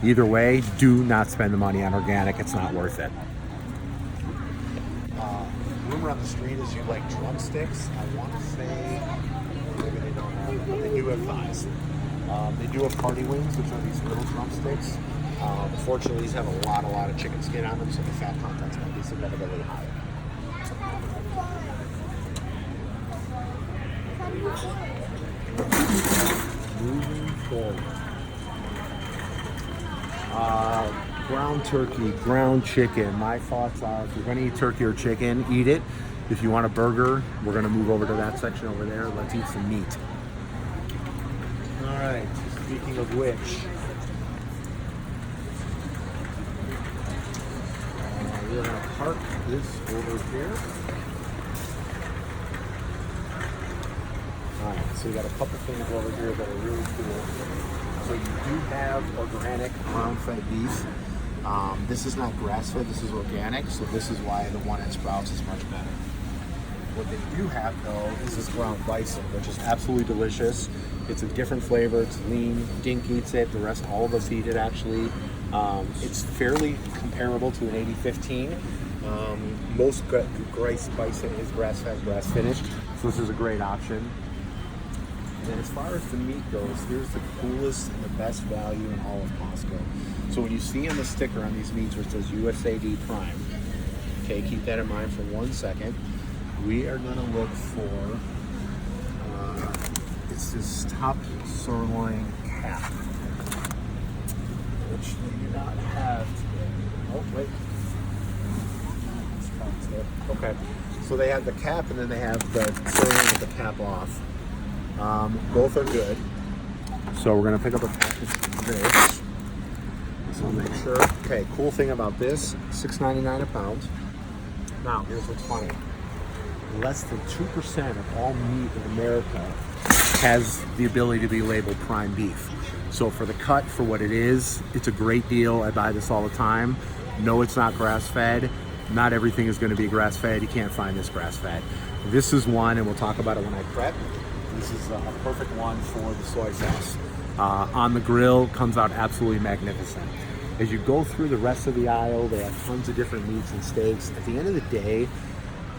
Either way, do not spend the money on organic. It's not worth it. Rumor on the street is you like drumsticks. I want to say maybe they don't have them, but they do have thighs. They do have party wings, which are these little drumsticks. Unfortunately, these have a lot of chicken skin on them, so the fat content's going to be significantly higher. Moving forward. Ground turkey, ground chicken. My thoughts are, if you're going to eat turkey or chicken, eat it. If you want a burger, we're going to move over to that section over there. Let's eat some meat. All right, speaking of which, we're going to park this over here. All right, so we got a couple things over here that are really cool. So you do have organic ground-fed beef. This is not grass-fed, this is organic, so this is why the one at Sprouts is much better. What they do have, though, is this ground bison, which is absolutely delicious. It's a different flavor, it's lean, Dink eats it, the rest, all of us eat it, actually. It's fairly comparable to an 80-15. Most rice bison is grass-fed, grass-finished, so this is a great option. And as far as the meat goes, here's the coolest and the best value in all of Costco. So when you see on the sticker on these meats where it says USAD Prime, okay, keep that in mind for 1 second. We are going to look for, it's this top sirloin cap, which they do not have today. Oh, wait. Okay, so they have the cap and then they have the sirloin with the cap off. Both are good. So we're gonna pick up a package of this. So make sure. Okay, cool thing about this, $6.99 a pound. Now, here's what's funny. Less than 2% of all meat in America has the ability to be labeled prime beef. So for the cut, for what it is, it's a great deal. I buy this all the time. No, it's not grass-fed. Not everything is gonna be grass-fed. You can't find this grass-fed. This is one, and we'll talk about it when I prep. This is a perfect one for the soy sauce. On the grill, comes out absolutely magnificent. As you go through the rest of the aisle, they have tons of different meats and steaks. At the end of the day,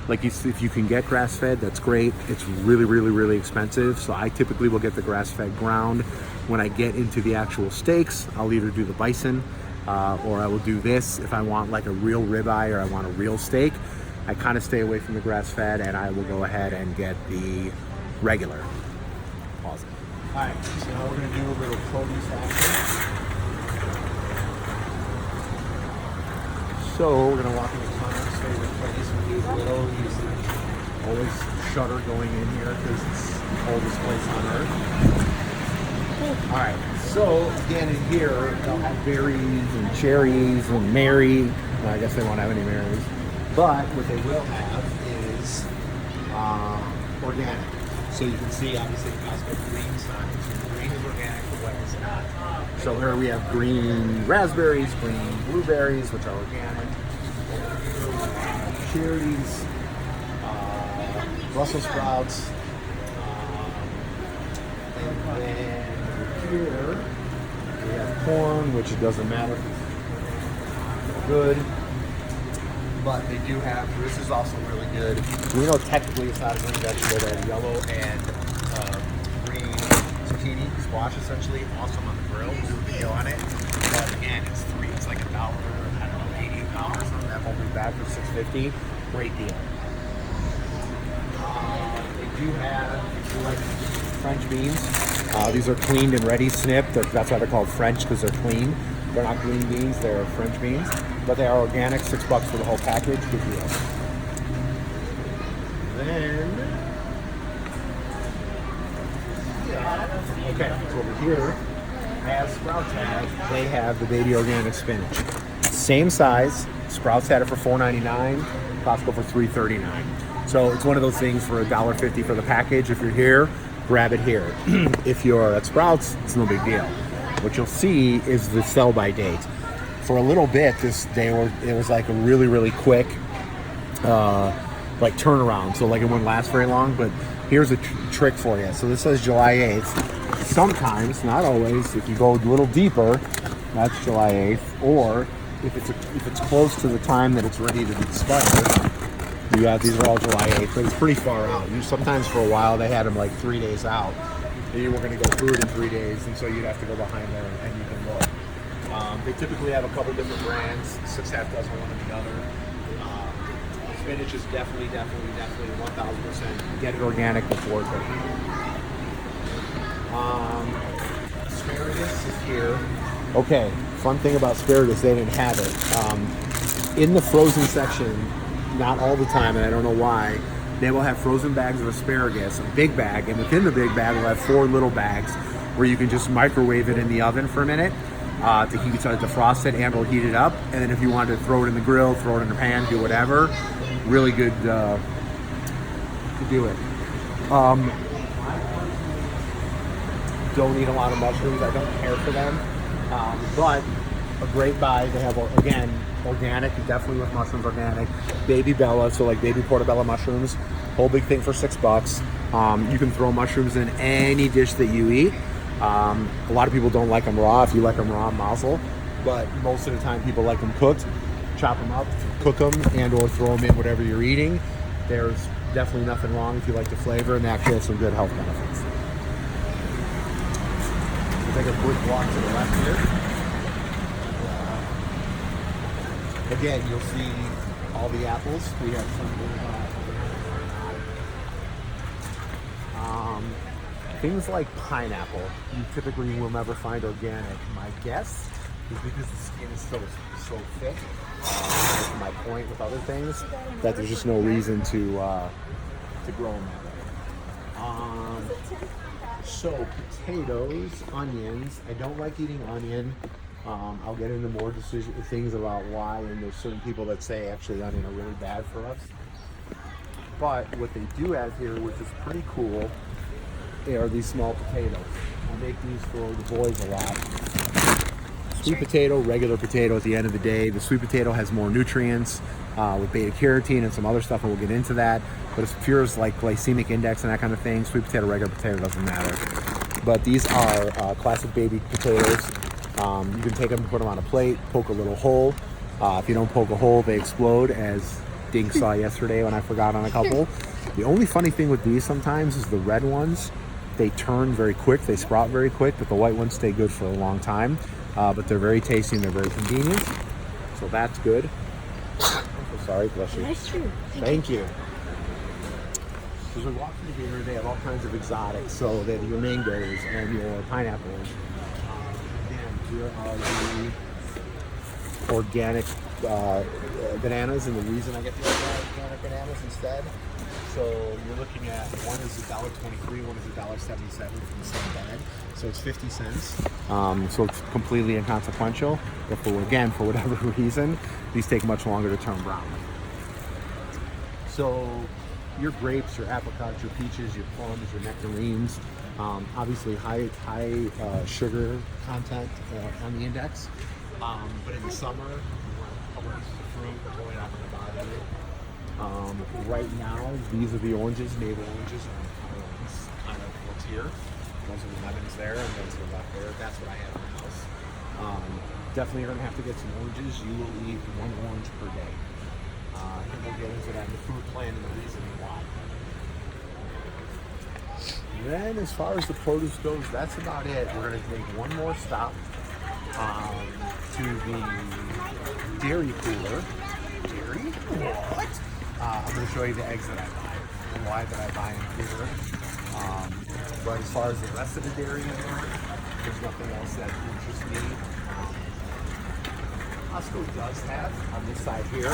like if you can get grass-fed, that's great. It's really expensive, so I typically will get the grass-fed ground. When I get into the actual steaks, I'll either do the bison or I will do this if I want like a real ribeye or I want a real steak. I kind of stay away from the grass-fed, and I will go ahead and get the regular. Pause it. All right, so now we're going to do a little produce action. So we're going to walk into Connor's favorite place. He's little. He's always shudder going in here because it's the oldest place on earth. All right, so again in here they'll have berries and cherries and Mary. Well, I guess they won't have any Marys. But what they will have is organic. So you can see, obviously, the Costco green sign. Green is organic, the white is not. So here we have green raspberries, green blueberries, which are organic, cherries, Brussels sprouts, and then here we have corn, which it doesn't matter. Good. But they do have, this is also really good. We know technically it's not a green vegetable. They have yellow and green zucchini, squash essentially, awesome on the grill. We'll do a video on it. But again, it's like $1, I don't know, $80 on that whole bag for $6.50. Great deal. They do have, if you like French beans, these are cleaned and ready snipped. That's why they're called French, because they're clean. They're not green beans, they're French beans. But they are organic, $6 for the whole package. Good deal. Then, okay, so over here, as Sprouts has, they have the baby organic spinach. Same size. Sprouts had it for $4.99, Costco for $3.39. So it's one of those things for $1.50 for the package. If you're here, grab it here. If you're at Sprouts, it's no big deal. What you'll see is the sell by date. For a little bit, it was like a really quick like turnaround. So like it wouldn't last very long, but here's a trick for you. So this says July 8th. Sometimes, not always, if you go a little deeper, That's July 8th. Or if it's close to the time that it's ready to expire, you got these are all July 8th, but it's pretty far out. Sometimes for a while they had them like 3 days out. And you were going to go through it in 3 days, and so you'd have to go behind there and you can look. They typically have a couple different brands, 6 half dozen one or the other. Spinach is definitely 1000%. Get it organic before it's ready. Asparagus is here. Okay, fun thing about asparagus, they didn't have it. In the frozen section, not all the time, and I don't know why, they will have frozen bags of asparagus, a big bag, and within the big bag will have 4 little bags where you can just microwave it in the oven for a minute to heat it, defrost it and or heat it up. And then if you wanted to throw it in the grill, throw it in the pan, do whatever. Really good to do it. Don't eat a lot of mushrooms. I don't care for them. But a great buy. They have, again, organic, definitely with mushrooms, organic. Baby Bella, so like baby portobello mushrooms. Whole big thing for $6. You can throw mushrooms in any dish that you eat. A lot of people don't like them raw. If you like them raw, mazel. But most of the time people like them cooked. Chop them up, cook them, and or throw them in whatever you're eating. There's definitely nothing wrong if you like the flavor, and they actually have some good health benefits. We'll take a quick walk to the left here. Again, you'll see all the apples. We have some things like pineapple. You typically will never find organic. My guess is because the skin is so thick. To my point with other things, that there's just no reason to grow them that way. So potatoes, onions. I don't like eating onion. I'll get into more things about why, and there's certain people that say actually onion are really bad for us. But what they do have here, which is pretty cool, are these small potatoes. I make these for the boys a lot. Sweet potato, regular potato at the end of the day. The sweet potato has more nutrients with beta carotene and some other stuff, and we'll get into that. But as pure as like glycemic index and that kind of thing, sweet potato, regular potato doesn't matter. But these are classic baby potatoes. You can take them and put them on a plate, poke a little hole. If you don't poke a hole, they explode, as Dink saw yesterday when I forgot on a couple. The only funny thing with these sometimes is the red ones, they turn very quick, they sprout very quick, but the white ones stay good for a long time. But they're very tasty and they're very convenient. So that's good. I'm so sorry, bless you. That's true. Thank you. So as we walk through here, they have all kinds of exotics. So they have your mangoes and your pineapples. And here are the organic bananas, and the reason I get the organic bananas instead. So you're looking at, one is $1.23, one is $1.77 from the same bag. So it's 50 cents. So it's completely inconsequential. But for whatever reason, these take much longer to turn brown. So your grapes, your apricots, your peaches, your plums, your nectarines, obviously high sugar content on the index. But in the summer, you want a couple pieces of fruit, but really not going to bother you. Right now, these are the oranges, navel oranges, kind of what's here. Those are the lemons there, and those are left there. That's what I have in the house. Definitely you're going to have to get some oranges. You will eat 1 orange per day. And we'll get into that in the food plan and the reasoning why. Then as far as the produce goes, that's about it. We're going to make one more stop to the dairy cooler. Dairy? What? I'm going to show you the eggs that I buy and why that I buy them here. But as far as the rest of the dairy, there's nothing else that interests me. Costco does have on this side here,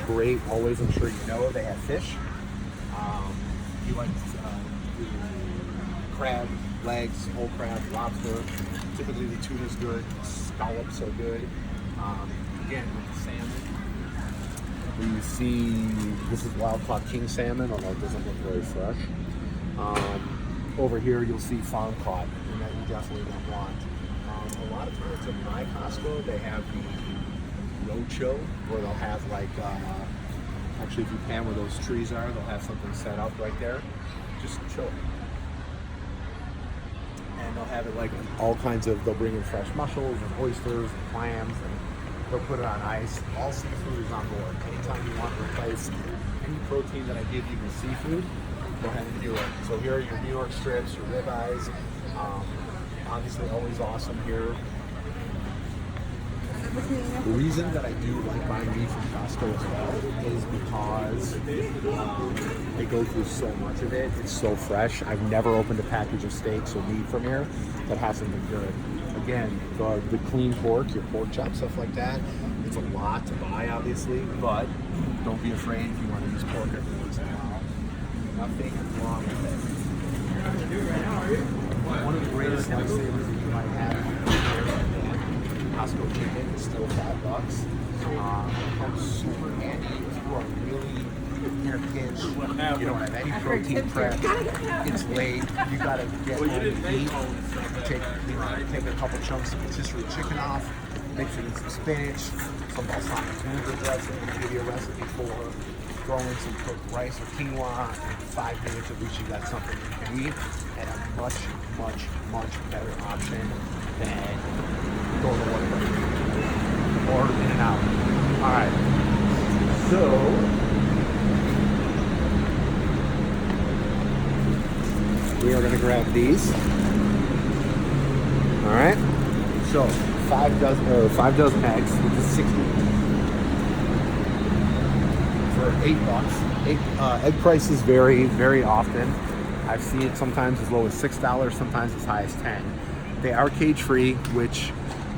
great, always, I'm sure you know, they have fish. You like crab, legs, whole crab, lobster. Typically the tuna's good, scallops are good. Again, with the salmon, you see, this is wild caught king salmon, although it doesn't look very fresh. Over here you'll see farm caught, and that you definitely don't want. A lot of times at my Costco, they have the roadshow, where they'll have like, actually if you pan where those trees are, they'll have something set up right there. Just chill. and they'll have it like all kinds of, they'll bring in fresh mussels and oysters and clams, and they'll put it on ice. All seafood is on board. Anytime you want to replace any protein that I give you with seafood, go ahead and do it. So here are your New York strips, your ribeyes. Obviously always awesome here. The reason that I do like buying meat from Costco as well is because they go through so much of it. It's so fresh. I've never opened a package of steaks or meat from here that hasn't been good. Again, the clean pork, your pork chops, stuff like that, it's a lot to buy, obviously, but don't be afraid if you want to use pork every once in a while. Nothing wrong with it. One of the greatest lifesavers that you might have Costco chicken is still $5. Comes super handy if you are really in a pinch. You don't have any protein prep. It's late. You gotta get home and eat. Take a couple chunks of rotisserie chicken off. Mix it in some spinach, some balsamic vinegar dressing. Give you a recipe for. Throw in some cooked rice or quinoa. In 5 minutes, at least you got something you can eat, and a much better option than going to work or In-N-Out. All right, so we are going to grab these. All right, so 5 dozen eggs, which is 60 for $8. Egg prices vary very often. I've seen it sometimes as low as $6, sometimes as high as $10. They are cage free, which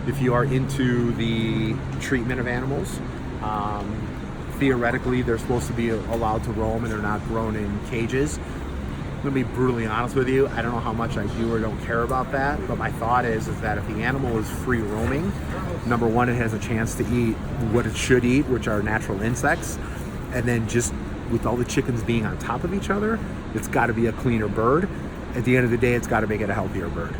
if you are into the treatment of animals, theoretically they're supposed to be allowed to roam and they're not grown in cages. I'm gonna be brutally honest with you, I don't know how much I do or don't care about that, but my thought is that if the animal is free roaming, number one, it has a chance to eat what it should eat, which are natural insects, and then just with all the chickens being on top of each other, it's got to be a cleaner bird. At the end of the day, it's got to make it a healthier bird.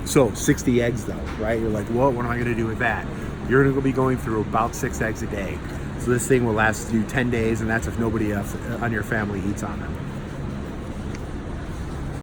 So 60 eggs though, right? You're like, well, what am I going to do with that? You're going to be going through about 6 eggs a day. So this thing will last you 10 days, and that's if nobody else on your family eats on them.